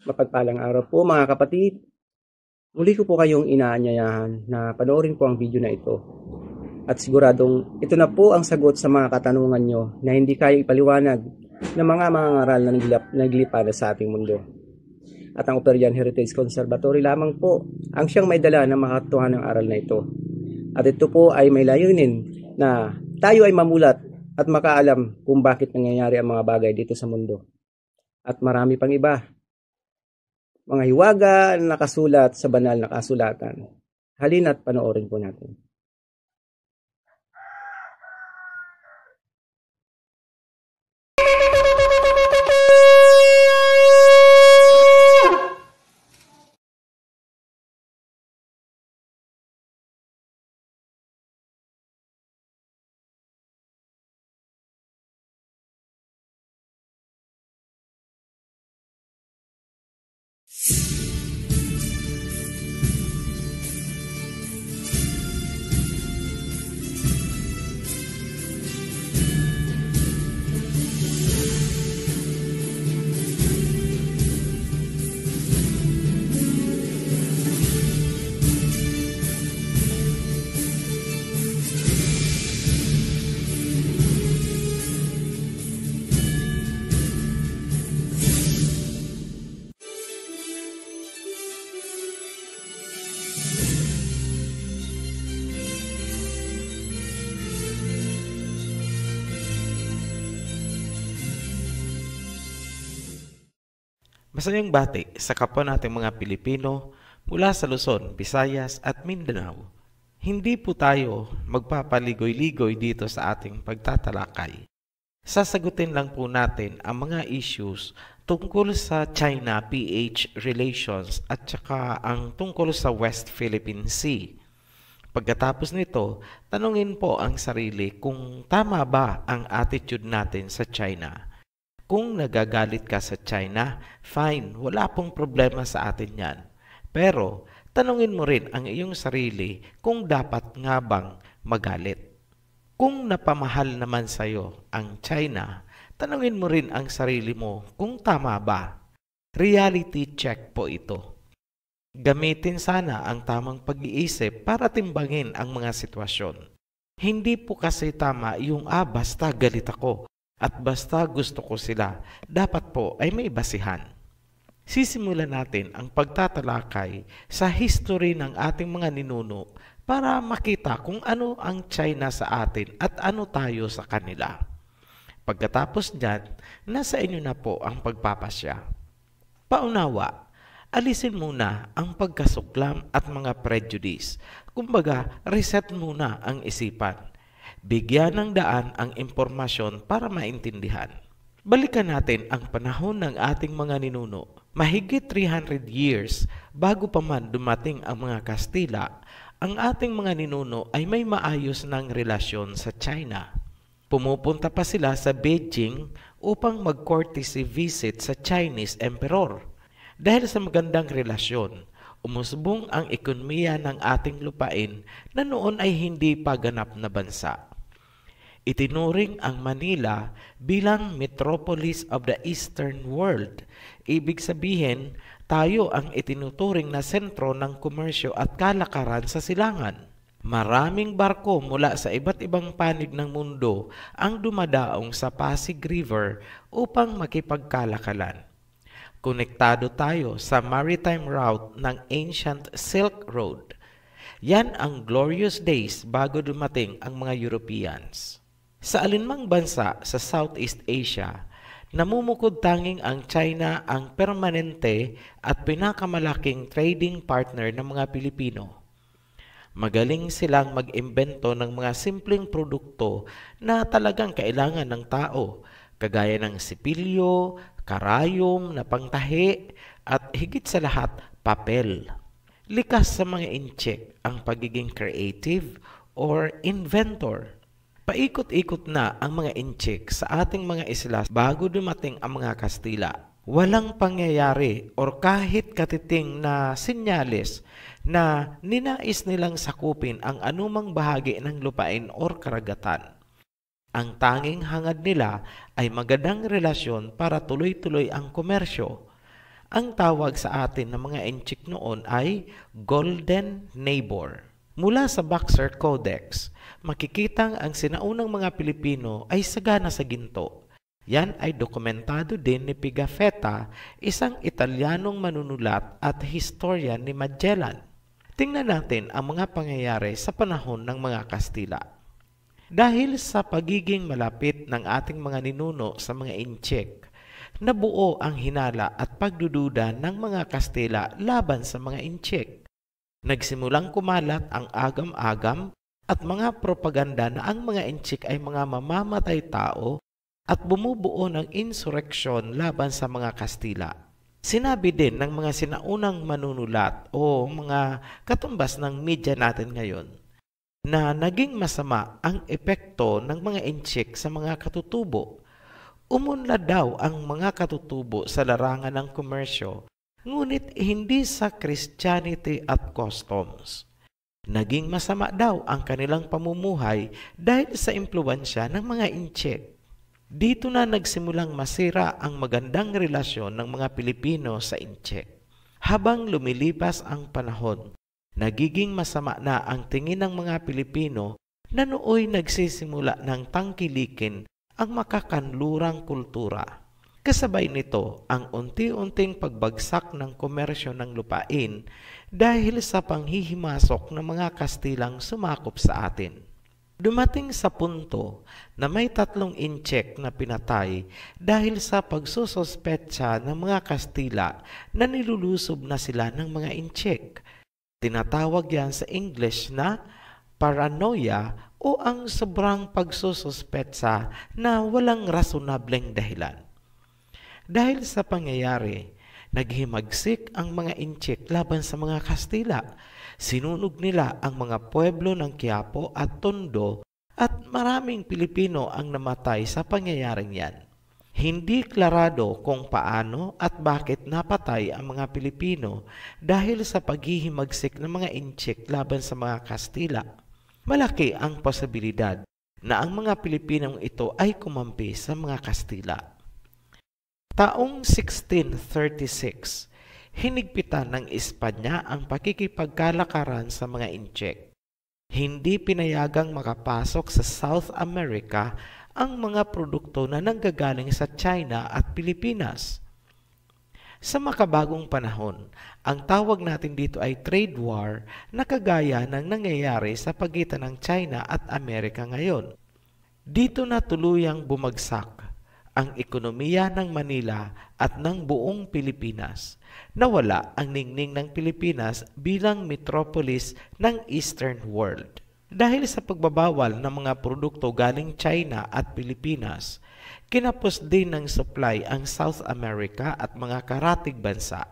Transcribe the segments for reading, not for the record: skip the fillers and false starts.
Mapagpalang araw po mga kapatid. Muli ko po kayong inaanyayahan na panoorin po ang video na ito. At siguradong ito na po ang sagot sa mga katanungan nyo na hindi kaya ipaliwanag ng mga mangangaral na naglipad sa ating mundo. At ang Operian Heritage Conservatory lamang po ang siyang may dala ng makatotohanan ng aral na ito. At ito po ay may layunin na tayo ay mamulat at makaalam kung bakit nangyayari ang mga bagay dito sa mundo. At marami pang iba. Mga hiwaga na nakasulat sa banal na kasulatan. Halina't panoorin po natin. Masayang bati sa kapwa nating mga Pilipino mula sa Luzon, Visayas at Mindanao. Hindi po tayo magpapaligoy-ligoy dito sa ating pagtatalakay. Sasagutin lang po natin ang mga issues tungkol sa China-PH relations at saka ang tungkol sa West Philippine Sea. Pagkatapos nito, tanungin po ang sarili kung tama ba ang attitude natin sa China. Kung nagagalit ka sa China, fine, wala pong problema sa atin yan. Pero, tanungin mo rin ang iyong sarili kung dapat nga bang magalit. Kung napamahal naman sa'yo ang China, tanungin mo rin ang sarili mo kung tama ba. Reality check po ito. Gamitin sana ang tamang pag-iisip para timbangin ang mga sitwasyon. Hindi po kasi tama yung basta galit ako. At basta gusto ko sila, dapat po ay may basihan. Sisimulan natin ang pagtatalakay sa history ng ating mga ninuno para makita kung ano ang China sa atin at ano tayo sa kanila. Pagkatapos niyan, nasa inyo na po ang pagpapasya. Paunawa, alisin muna ang pagkasuklam at mga prejudice. Kumbaga, reset muna ang isipan. Bigyan ng daan ang impormasyon para maintindihan. Balikan natin ang panahon ng ating mga ninuno. Mahigit 300 years bago pa man dumating ang mga Kastila, ang ating mga ninuno ay may maayos ng relasyon sa China. Pumupunta pa sila sa Beijing upang mag-courtesy visit sa Chinese Emperor. Dahil sa magandang relasyon, umusbong ang ekonomiya ng ating lupain na noon ay hindi pa ganap na bansa. Itinuring ang Manila bilang metropolis of the Eastern World. Ibig sabihin, tayo ang itinuturing na sentro ng komersyo at kalakaran sa silangan. Maraming barko mula sa iba't ibang panig ng mundo ang dumadaong sa Pasig River upang makipagkalakalan. Konektado tayo sa maritime route ng ancient Silk Road. Yan ang glorious days bago dumating ang mga Europeans. Sa alinmang bansa sa Southeast Asia, namumukod tanging ang China ang permanente at pinakamalaking trading partner ng mga Pilipino. Magaling silang mag-imbento ng mga simpleng produkto na talagang kailangan ng tao, kagaya ng sipilyo, karayom na pangtahi, at higit sa lahat, papel. Likas sa mga incheck ang pagiging creative or inventor. Paikot-ikot na ang mga incheck sa ating mga isla bago dumating ang mga Kastila. Walang pangyayari or kahit katiting na senyales na ninais nilang sakupin ang anumang bahagi ng lupain or karagatan. Ang tanging hangad nila ay magandang relasyon para tuloy-tuloy ang komersyo. Ang tawag sa atin ng mga Inchik noon ay Golden Neighbor. Mula sa Boxer Codex, makikitang ang sinaunang mga Pilipino ay sagana sa ginto. Yan ay dokumentado din ni Pigafetta, isang Italianong manunulat at historian ni Magellan. Tingnan natin ang mga pangyayari sa panahon ng mga Kastila. Dahil sa pagiging malapit ng ating mga ninuno sa mga Inchik, nabuo ang hinala at pagdududa ng mga Kastila laban sa mga Inchik. Nagsimulang kumalat ang agam-agam at mga propaganda na ang mga Inchik ay mga mamamatay tao at bumubuo ng insureksyon laban sa mga Kastila. Sinabi din ng mga sinaunang manunulat o mga katumbas ng media natin ngayon na naging masama ang epekto ng mga Inchik sa mga katutubo. Umunlad daw ang mga katutubo sa larangan ng komersyo, ngunit hindi sa Christianity at customs. Naging masama daw ang kanilang pamumuhay dahil sa impluwensya ng mga Inchik. Dito na nagsimulang masira ang magandang relasyon ng mga Pilipino sa Inchik. Habang lumilipas ang panahon, nagiging masama na ang tingin ng mga Pilipino na nooy nagsisimula ng tangkilikin ang makakanlurang kultura. Kasabay nito ang unti-unting pagbagsak ng komersyo ng lupain dahil sa panghihimasok ng mga Kastilang sumakop sa atin. Dumating sa punto na may 3 Inchik na pinatay dahil sa pagsususpetsa ng mga Kastila na nilulusob na sila ng mga Inchik. Tinatawag yan sa English na paranoia o ang sobrang pagsususpetsa na walang rasonableng dahilan. Dahil sa pangyayari, naghimagsik ang mga Inchik laban sa mga Kastila. Sinunog nila ang mga pueblo ng Quiapo at Tondo at maraming Pilipino ang namatay sa pangyayaring yan. Hindi klarado kung paano at bakit napatay ang mga Pilipino dahil sa paghihimagsik ng mga Inchik laban sa mga Kastila. Malaki ang posibilidad na ang mga Pilipinong ito ay kumampi sa mga Kastila. Taong 1636, hinigpitan ng Espanya ang pakikipagkalakaran sa mga Inchik. Hindi pinayagang makapasok sa South America ang mga produkto na nanggagaling sa China at Pilipinas. Sa makabagong panahon, ang tawag natin dito ay trade war na kagaya ng nangyayari sa pagitan ng China at Amerika ngayon. Dito na tuluyang bumagsak ang ekonomiya ng Manila at ng buong Pilipinas. Nawala ang ningning ng Pilipinas bilang metropolis ng Eastern world. Dahil sa pagbabawal ng mga produkto galing China at Pilipinas, kinapos din ng supply ang South America at mga karatig bansa.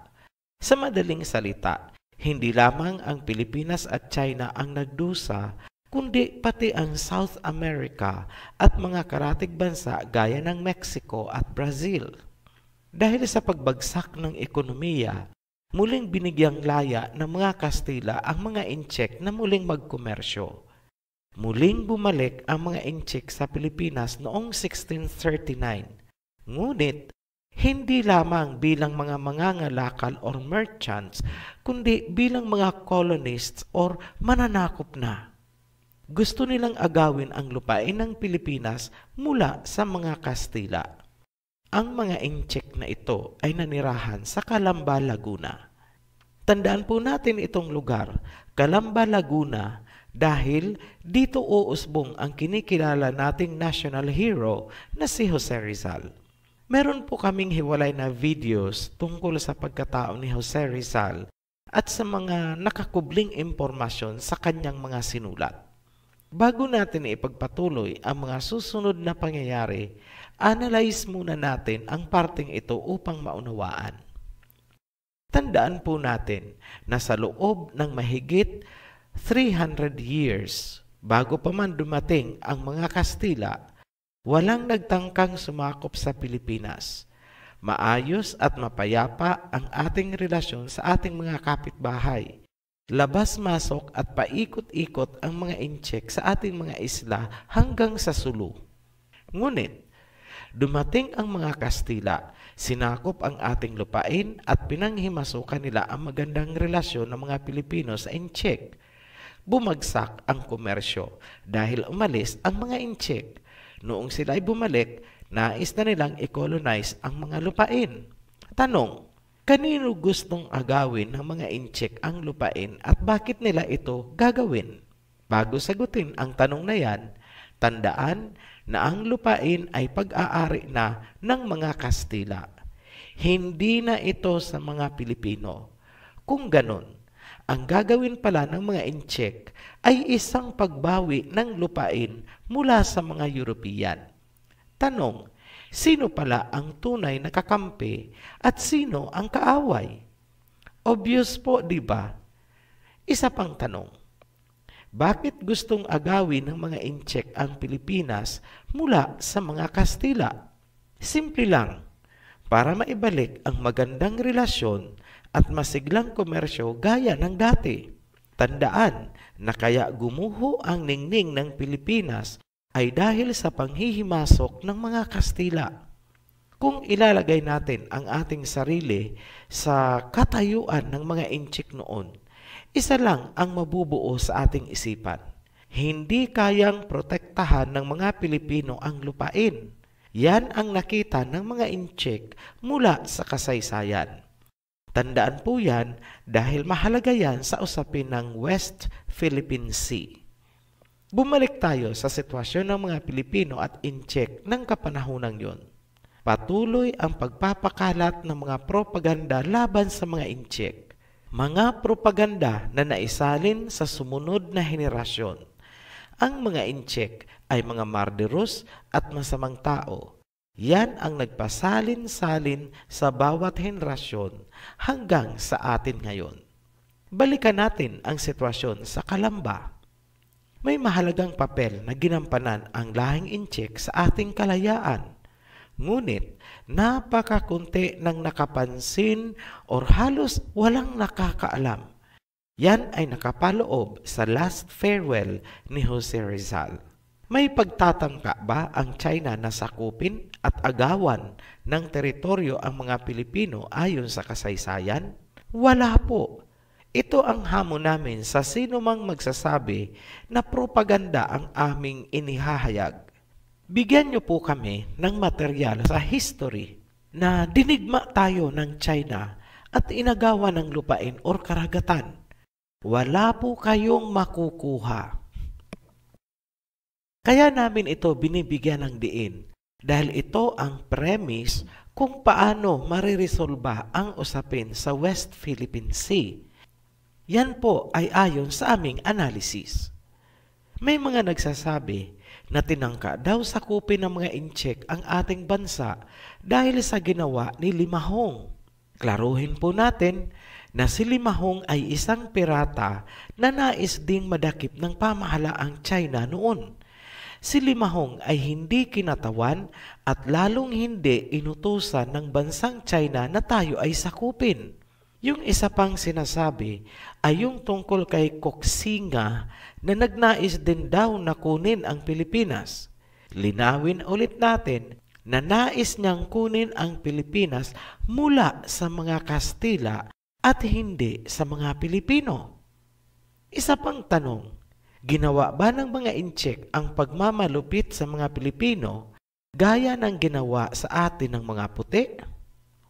Sa madaling salita, hindi lamang ang Pilipinas at China ang nagdusa, kundi pati ang South America at mga karatig bansa gaya ng Mexico at Brazil. Dahil sa pagbagsak ng ekonomiya, muling binigyang laya ng mga Kastila ang mga Inchik na muling magkomersyo. Muling bumalik ang mga Inchik sa Pilipinas noong 1639. Ngunit, hindi lamang bilang mga mangangalakal or merchants, kundi bilang mga colonists or mananakop na. Gusto nilang agawin ang lupain ng Pilipinas mula sa mga Kastila. Ang mga Inchik na ito ay nanirahan sa Calamba, Laguna. Tandaan po natin itong lugar, Calamba, Laguna, dahil dito uusbong ang kinikilala nating national hero na si Jose Rizal. Meron po kaming hiwalay na videos tungkol sa pagkatao ni Jose Rizal at sa mga nakakubling impormasyon sa kanyang mga sinulat. Bago natin ipagpatuloy ang mga susunod na pangyayari, analyze muna natin ang parting ito upang maunawaan. Tandaan po natin na sa loob ng mahigit 300 years bago pa man dumating ang mga Kastila, walang nagtangkang sumakop sa Pilipinas. Maayos at mapayapa ang ating relasyon sa ating mga kapitbahay. Labas-masok at paikot-ikot ang mga Inchik sa ating mga isla hanggang sa Sulu. Ngunit, Dumating ang mga Kastila, sinakop ang ating lupain at pinanghimasukan nila ang magandang relasyon ng mga Pilipino sa Inchik. Bumagsak ang komersyo dahil umalis ang mga Inchik. Noong sila ay bumalik, nais na nilang i-colonize ang mga lupain. Tanong, kanino gustong agawin ng mga Inchik ang lupain at bakit nila ito gagawin? Bago sagutin ang tanong na yan, tandaan na ang lupain ay pag-aari na ng mga Kastila. Hindi na ito sa mga Pilipino. Kung ganon, ang gagawin pala ng mga Inchik ay isang pagbawi ng lupain mula sa mga European. Tanong, sino pala ang tunay na kakampi at sino ang kaaway? Obvious po, di ba? Isa pang tanong, bakit gustong agawin ng mga Inchik ang Pilipinas mula sa mga Kastila? Simple lang, para maibalik ang magandang relasyon at masiglang komersyo gaya ng dati. Tandaan na kaya gumuho ang ningning ng Pilipinas ay dahil sa panghihimasok ng mga Kastila. Kung ilalagay natin ang ating sarili sa katayuan ng mga Inchik noon, isa lang ang mabubuo sa ating isipan. Hindi kayang protektahan ng mga Pilipino ang lupain. Yan ang nakita ng mga Inchik mula sa kasaysayan. Tandaan po yan dahil mahalaga yan sa usapin ng West Philippine Sea. Bumalik tayo sa sitwasyon ng mga Pilipino at Inchik ng kapanahonang yon. Patuloy ang pagpapakalat ng mga propaganda laban sa mga Inchik. Mga propaganda na naisalin sa sumunod na henerasyon. Ang mga Inchik ay mga marderos at masamang tao. Yan ang nagpasalin-salin sa bawat henerasyon hanggang sa atin ngayon. Balikan natin ang sitwasyon sa Calamba. May mahalagang papel na ginampanan ang lahing Inchik sa ating kalayaan. Ngunit napakakunti ng nakapansin o halos walang nakakaalam. Yan ay nakapaloob sa Last Farewell ni Jose Rizal. May pagtatangka ba ang China na sakupin at agawan ng teritoryo ang mga Pilipino ayon sa kasaysayan? Wala po. Ito ang hamon namin sa sino mang magsasabi na propaganda ang aming inihahayag. Bigyan niyo po kami ng material sa history na dinigma tayo ng China at inagawa ng lupain o karagatan. Wala po kayong makukuha. Kaya namin ito binibigyan ng diin dahil ito ang premise kung paano mariresolba ang usapin sa West Philippine Sea. Yan po ay ayon sa aming analysis. May mga nagsasabi na tinangka daw sakupin ng mga Inchik ang ating bansa dahil sa ginawa ni Limahong. Klaruhin po natin na si Limahong ay isang pirata na nais ding madakip ng pamahalaang China noon. Si Limahong ay hindi kinatawan at lalong hindi inutusan ng bansang China na tayo ay sakupin. Yung isa pang sinasabi ay yung tungkol kay Koxinga na nagnais din daw na kunin ang Pilipinas. Linawin ulit natin na nais niyang kunin ang Pilipinas mula sa mga Kastila at hindi sa mga Pilipino. Isa pang tanong, ginawa ba ng mga Inchik ang pagmamalupit sa mga Pilipino gaya ng ginawa sa atin ng mga puti?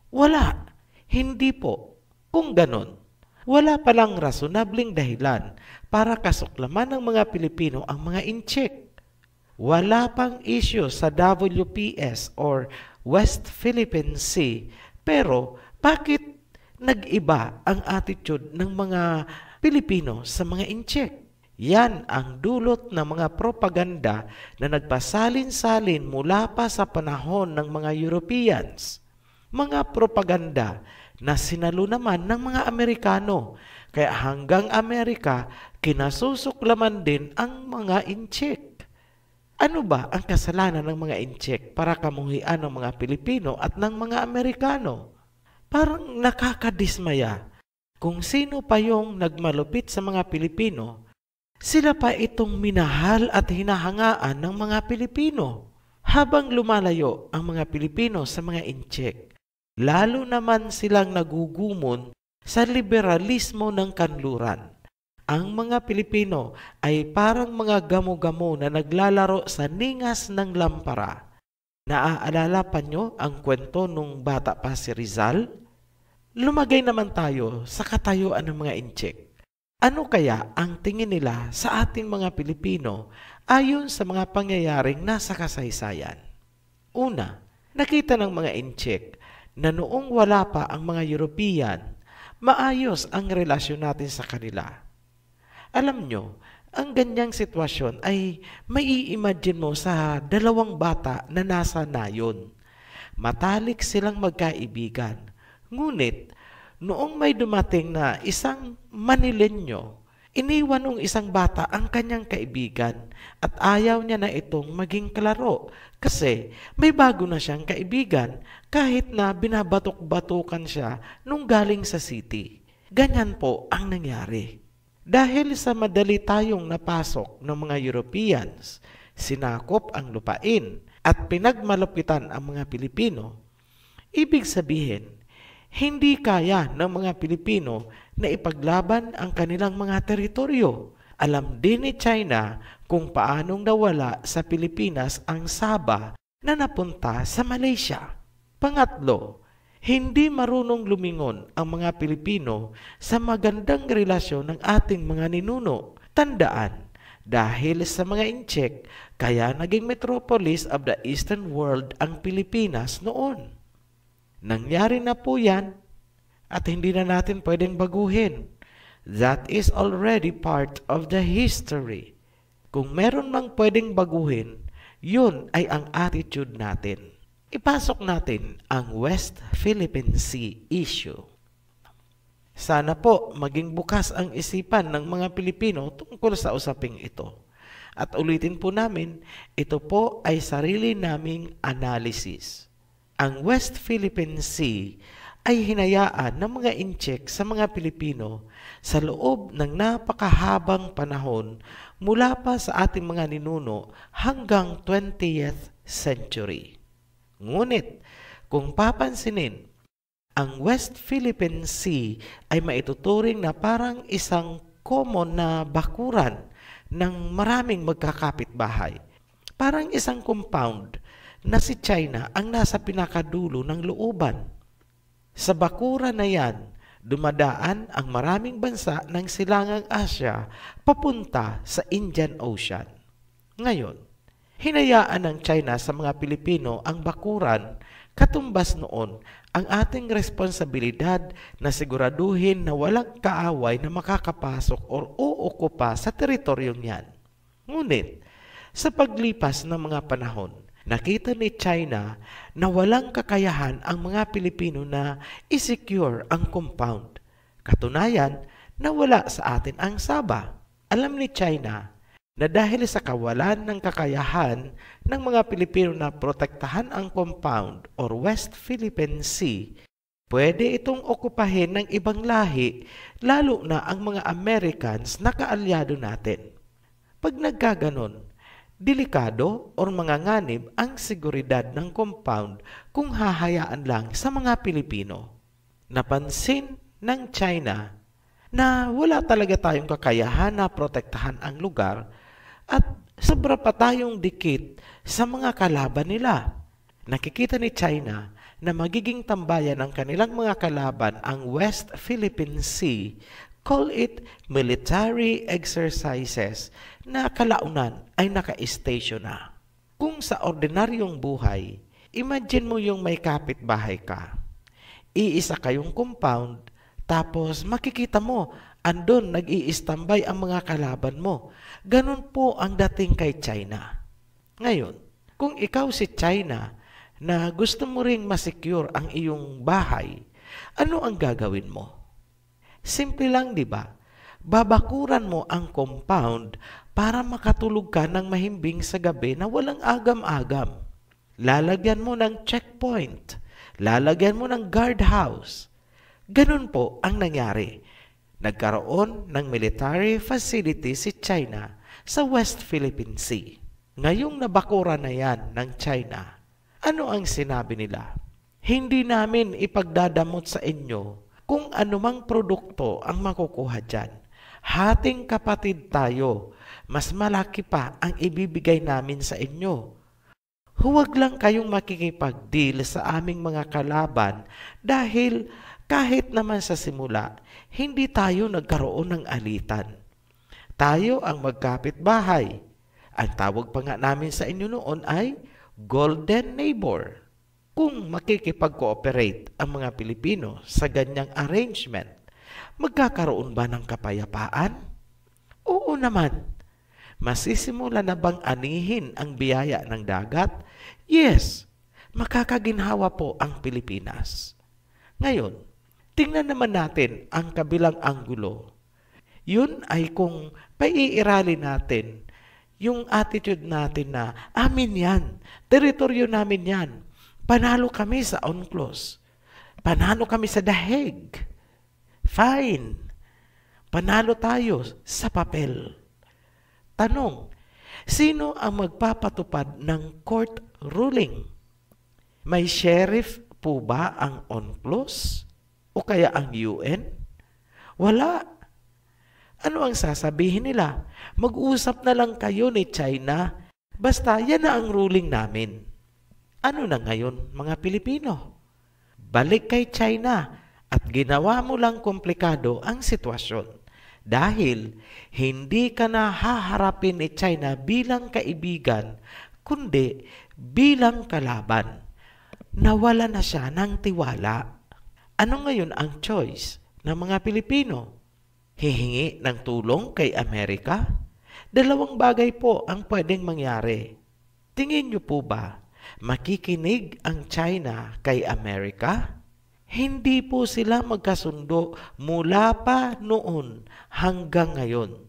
Wala, hindi po. Kung ganon, wala palang rasonableng dahilan para kasuklaman ng mga Pilipino ang mga Inchik. Wala pang issue sa WPS or West Philippine Sea, pero bakit nag-iba ang attitude ng mga Pilipino sa mga Inchik? Yan ang dulot ng mga propaganda na nagpasalin-salin mula pa sa panahon ng mga Europeans. Mga propaganda na sinalo naman ng mga Amerikano. Kaya hanggang Amerika, kinasusuklaman din ang mga Inchik. Ano ba ang kasalanan ng mga Inchik para kamuhian ng mga Pilipino at ng mga Amerikano? Parang nakakadismaya. Kung sino pa yung nagmalupit sa mga Pilipino, sila pa itong minahal at hinahangaan ng mga Pilipino. Habang lumalayo ang mga Pilipino sa mga incheck, lalo naman silang nagugumon sa liberalismo ng kanluran. Ang mga Pilipino ay parang mga gamo-gamo na naglalaro sa ningas ng lampara. Naaalala pa nyo ang kwento nung bata pa si Rizal? Lumagay naman tayo sa katayuan ng mga incheck. Ano kaya ang tingin nila sa ating mga Pilipino ayon sa mga pangyayaring nasa kasaysayan? Una, nakita ng mga incheck na noong wala pa ang mga European, maayos ang relasyon natin sa kanila. Alam nyo, ang ganyang sitwasyon ay mai-imagine mo sa dalawang bata na nasa nayon. Matalik silang magkaibigan. Ngunit, noong may dumating na isang Manilenyo, iniwan ng isang bata ang kanyang kaibigan at ayaw niya na itong maging kalaro kasi may bago na siyang kaibigan kahit na binabatok-batukan siya nung galing sa city. Ganyan po ang nangyari. Dahil sa madali tayong napasok ng mga Europeans, sinakop ang lupain at pinagmalupitan ang mga Pilipino, ibig sabihin, hindi kaya ng mga Pilipino na ipaglaban ang kanilang mga teritoryo. Alam din ni China kung paanong nawala sa Pilipinas ang Sabah na napunta sa Malaysia. Pangatlo, hindi marunong lumingon ang mga Pilipino sa magandang relasyon ng ating mga ninuno. Tandaan, dahil sa mga incheck, kaya naging metropolis of the Eastern world ang Pilipinas noon. Nangyari na po yan at hindi na natin pwedeng baguhin. That is already part of the history. Kung meron mang pwedeng baguhin, yun ay ang attitude natin. Ipasok natin ang West Philippine Sea issue. Sana po maging bukas ang isipan ng mga Pilipino tungkol sa usaping ito. At ulitin po namin, ito po ay sarili naming analysis. Ang West Philippine Sea ay hinayaan ng mga incheck sa mga Pilipino sa loob ng napakahabang panahon mula pa sa ating mga ninuno hanggang 20th century. Ngunit, kung papansinin, ang West Philippine Sea ay maituturing na parang isang common na bakuran ng maraming magkakapitbahay. Parang isang compound na si China ang nasa pinakadulo ng looban. Sa bakuran na yan, dumadaan ang maraming bansa ng silangang Asya papunta sa Indian Ocean. Ngayon, hinayaan ng China sa mga Pilipino ang bakuran, katumbas noon ang ating responsibilidad na siguraduhin na walang kaaway na makakapasok o uukupa sa teritoryong yan. Ngunit, sa paglipas ng mga panahon, nakita ni China na walang kakayahan ang mga Pilipino na i-secure ang compound. Katunayan, nawala sa atin ang Sabah. Alam ni China na dahil sa kawalan ng kakayahan ng mga Pilipino na protektahan ang compound or West Philippine Sea, pwede itong okupahin ng ibang lahi, lalo na ang mga Americans na kaalyado natin. Pag nagkaganon, delikado o manganganib ang seguridad ng compound kung hahayaan lang sa mga Pilipino. Napansin ng China na wala talaga tayong kakayahan na protektahan ang lugar at sobra pa tayong dikit sa mga kalaban nila. Nakikita ni China na magiging tambayan ng kanilang mga kalaban ang West Philippine Sea, call it military exercises na kalaunan ay naka-station na. Kung sa ordinaryong buhay, imagine mo yung may kapitbahay ka. Iisa kayong compound, tapos makikita mo, andon nag-i-standby ang mga kalaban mo. Ganun po ang dating kay China. Ngayon, kung ikaw si China na gusto mo ring masecure ang iyong bahay, ano ang gagawin mo? Simple lang, di ba? Babakuran mo ang compound para makatulog ka ng mahimbing sa gabi na walang agam-agam. Lalagyan mo ng checkpoint. Lalagyan mo ng guardhouse. Ganun po ang nangyari. Nagkaroon ng military facility si China sa West Philippine Sea. Ngayong nabakura na yan ng China, ano ang sinabi nila? Hindi namin ipagdadamot sa inyo kung anumang produkto ang makukuha dyan. Hating kapatid tayo, mas malaki pa ang ibibigay namin sa inyo. Huwag lang kayong makikipag-deal sa aming mga kalaban dahil kahit naman sa simula, hindi tayo nagkaroon ng alitan. Tayo ang magkapitbahay. Ang tawag pa nga namin sa inyo noon ay Golden Neighbor. Kung makikipag-cooperate ang mga Pilipino sa ganyang arrangement, magkakaroon ba ng kapayapaan? Oo naman. Masisimula na bang anihin ang biyaya ng dagat? Yes, makakaginhawa po ang Pilipinas. Ngayon, tingnan naman natin ang kabilang anggulo. Yun ay kung paiirali natin yung attitude natin na amin yan, teritoryo namin yan, panalo kami sa UNCLOS, panalo kami sa The Hague, fine, panalo tayo sa papel. Tanong, sino ang magpapatupad ng court ruling? May sheriff po ba ang UNCLOS? O kaya ang UN? Wala. Ano ang sasabihin nila? Mag-usap na lang kayo ni China, basta yan na ang ruling namin. Ano na ngayon, mga Pilipino? Balik kay China at ginawa mo lang komplikado ang sitwasyon. Dahil hindi ka na haharapin ni China bilang kaibigan, kundi bilang kalaban. Nawala na siya ng tiwala. Ano ngayon ang choice ng mga Pilipino? Hihingi ng tulong kay Amerika? Dalawang bagay po ang pwedeng mangyari. Tingin niyo po ba, makikinig ang China kay Amerika? Hindi po sila magkasundo mula pa noon hanggang ngayon.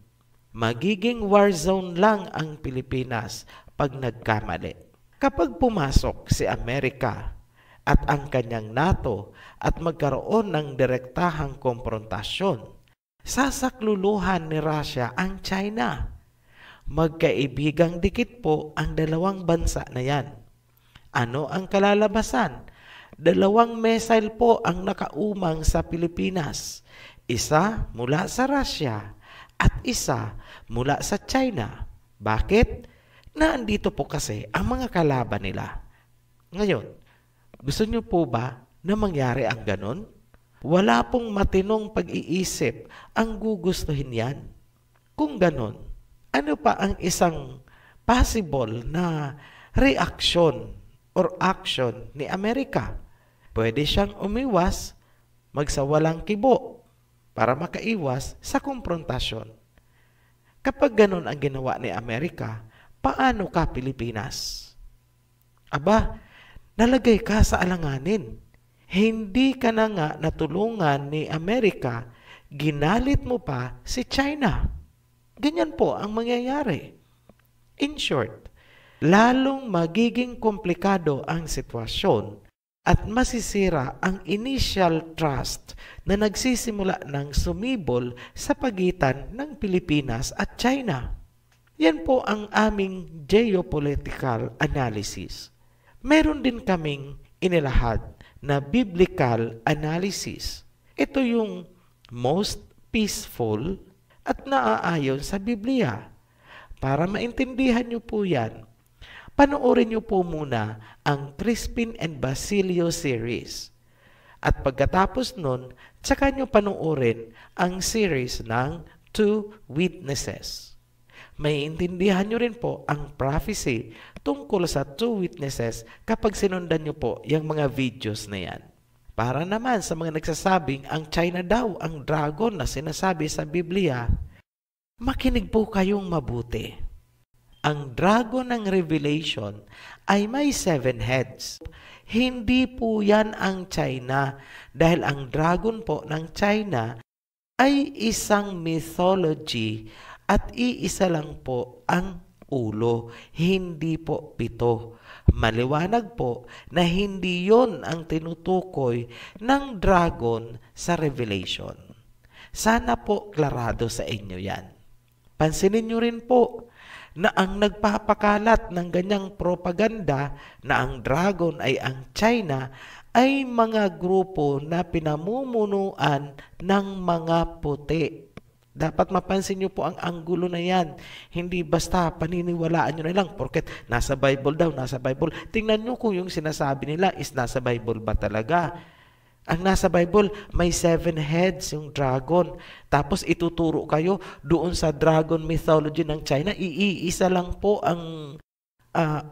Magiging war zone lang ang Pilipinas pag nagkamali. Kapag pumasok si Amerika at ang kanyang NATO at magkaroon ng direktahang komprontasyon, sasakluluhan ni Russia ang China. Magkaibigang dikit po ang dalawang bansa na yan. Ano ang kalalabasan? 2 missile po ang nakaumang sa Pilipinas. Isa mula sa Russia at isa mula sa China. Bakit? Naandito po kasi ang mga kalaban nila. Ngayon, gusto niyo po ba na mangyari ang ganon? Wala pong matinong pag-iisip ang gugustuhin yan. Kung ganon, ano pa ang isang possible na reaction or action ni Amerika? Pwede siyang umiwas, magsawalang kibo para makaiwas sa komprontasyon. Kapag ganon ang ginawa ni Amerika, paano ka Pilipinas? Aba, nalagay ka sa alanganin. Hindi ka na nga natulungan ni Amerika, ginalit mo pa si China. Ganyan po ang mangyayari. In short, lalong magiging komplikado ang sitwasyon at masisira ang initial trust na nagsisimula ng sumibol sa pagitan ng Pilipinas at China. Yan po ang aming geopolitical analysis. Meron din kaming inilahad na biblical analysis. Ito yung most peaceful at naaayon sa Biblia. Para maintindihan nyo po yan, panoorin nyo po muna ang Crispin and Basilio series. At pagkatapos nun, tsaka nyo panoorin ang series ng Two Witnesses. May intindihan nyo rin po ang prophecy tungkol sa two witnesses kapag sinundan nyo po yung mga videos na yan. Para naman sa mga nagsasabing ang China daw ang dragon na sinasabi sa Biblia, makinig po kayong mabuti. Ang dragon ng Revelation ay may 7 heads. Hindi po yan ang China dahil ang dragon po ng China ay isang mythology at iisa lang po ang ulo, hindi po 7. Maliwanag po na hindi yon ang tinutukoy ng dragon sa Revelation. Sana po klarado sa inyo yan. Pansinin nyo rin po na ang nagpapakalat ng ganyang propaganda na ang dragon ay ang China ay mga grupo na pinamumunuan ng mga puti. Dapat mapansin nyo po ang anggulo na yan. Hindi basta paniniwalaan nyo na lang porket nasa Bible daw, nasa Bible. Tingnan nyo kung yung sinasabi nila is nasa Bible ba talaga. Ang nasa Bible, may 7 heads yung dragon. Tapos ituturo kayo doon sa dragon mythology ng China, iisa lang po ang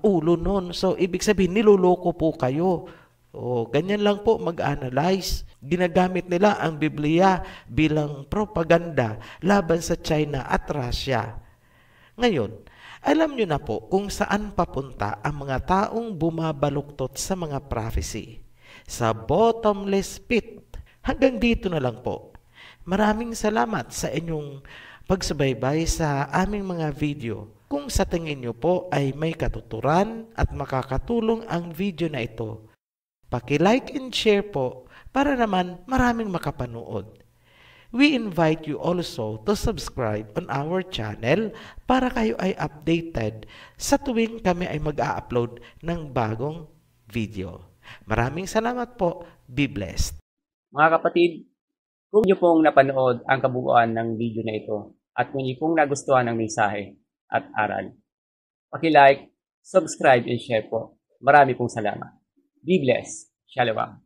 ulo nun. So, ibig sabihin, niloloko po kayo. O, ganyan lang po mag-analyze. Ginagamit nila ang Biblia bilang propaganda laban sa China at Russia. Ngayon, alam nyo na po kung saan papunta ang mga taong bumabaluktot sa mga prophecy. Sa bottomless pit. Hanggang dito na lang po. Maraming salamat sa inyong pagsubaybay sa aming mga video. Kung sa tingin nyo po ay may katuturan at makakatulong ang video na ito, paki-like and share po para naman maraming makapanood. We invite you also to subscribe on our channel para kayo ay updated sa tuwing kami ay mag-a-upload ng bagong video. Maraming salamat po. Be blessed. Mga kapatid, kung niyo pong napanood ang kabuuan ng video na ito at kung niyo pong nagustuhan ang mensahe at aral, paki-like, subscribe, and share po. Marami pong salamat. Be blessed. Shalom.